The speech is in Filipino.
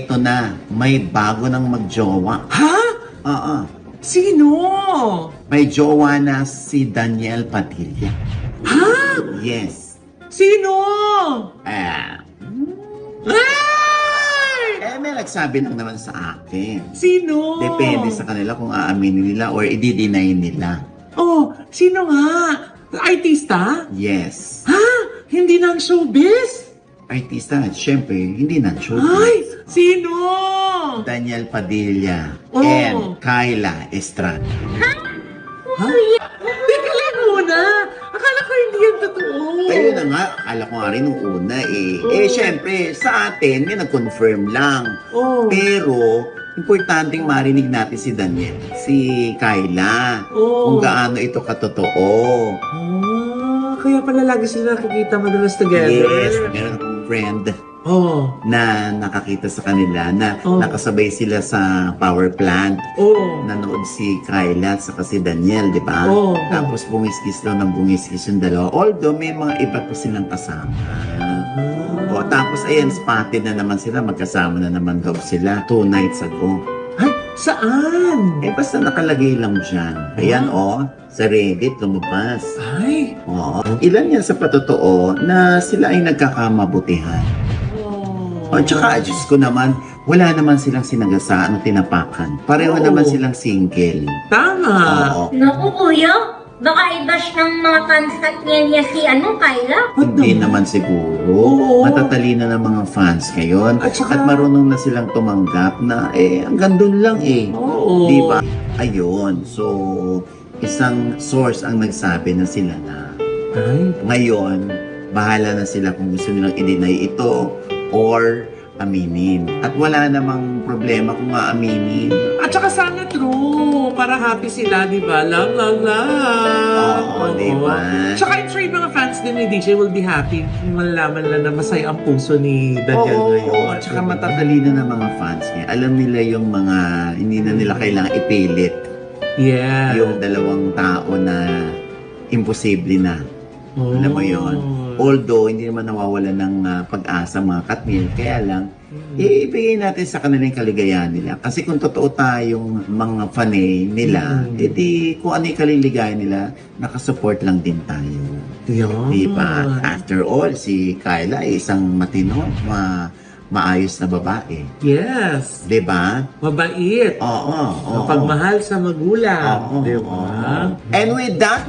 Ito na, may bago nang magjowa. Ha? Oo. Sino? May jowa na si Daniel Padilla. Ha? Yes. Sino? Eh, may nagsabi lang naman sa akin. Sino? Depende sa kanila kung aaminin nila or i-deny nila. Oh, sino nga? Artista? Yes. Ha? Hindi ng showbiz? Artista, syempre, hindi na Ay, showbiz. sino? Daniel Padilla Oh. and Kyla Estrada. Ha? Teka lang muna. Akala ko hindi yan totoo. Ayun na nga, akala ko nga rin nung una eh. Eh, syempre, sa atin, may nag-confirm lang. Oh. Pero, importanteng marinig natin si Daniel, si Kyla, Oh. kung gaano ito katotoo. Ah, kaya pala lagi sila nakikita madalas together. Yes, meron akong friend Oh. na nakakita sa kanila na Oh. nakasabay sila sa power plant. Oh. Nanood si Kyla at saka si Daniel, di ba? Oo. Tapos bungiskis daw ng bungiskis yung dalawa. Although may mga iba pa silang kasama. O, tapos ayan, spotted na naman sila. Magkasama na naman daw sila 2 nights ago. Ay, saan? Eh, basta nakalagay lang dyan. Ayan, sa Reddit, lumabas. Ay. Oo. Ilan yan sa patotoo na sila ay nagkakamabutihan. Oh. O, tsaka, Diyos ko naman, wala naman silang sinagasaan o tinapakan. Pareho Oo. naman silang single. Tama. Oo. Naku, kuya. Baka i-bash ng mga fans niya si Kyla. Ba't Hindi naman? naman siguro. Oo. Matatalino ng mga fans ngayon. At saka- marunong na silang tumanggap na hanggang doon lang eh. Oo. Di ba? Ayun. So, isang source ang nagsabi na sila na Ay. ngayon, bahala na sila kung gusto nilang i-deny ito or aminin. At wala namang problema kung aaminin. At saka sana true. Para happy sila, di ba? Love, love, love. Oo, di ba? Tsaka I'm sure yung mga fans din ni DJ will be happy kung malalaman lang na masaya ang puso ni Daniel ngayon. At saka matatalino ng mga fans niya. Alam nila yung mga, hindi na nila kailangan ipilit. Yeah. Yung dalawang tao na imposible na. Oh. Alam mo yun? Although, hindi naman nawawala ng pag-asa mga katmil. Kaya lang, ibigay natin sa kanila yung kaligayahan nila. Kasi kung totoo tayong mga fanay nila, edi kung ano yung kaliligayan nila, nakasupport lang din tayo. Yeah. Diba? After all, si Kyla ay isang matino, maayos na babae. Yes. Diba? Mabait. Oo. Mapagmahal sa magulang. Oo. Di ba? And with that,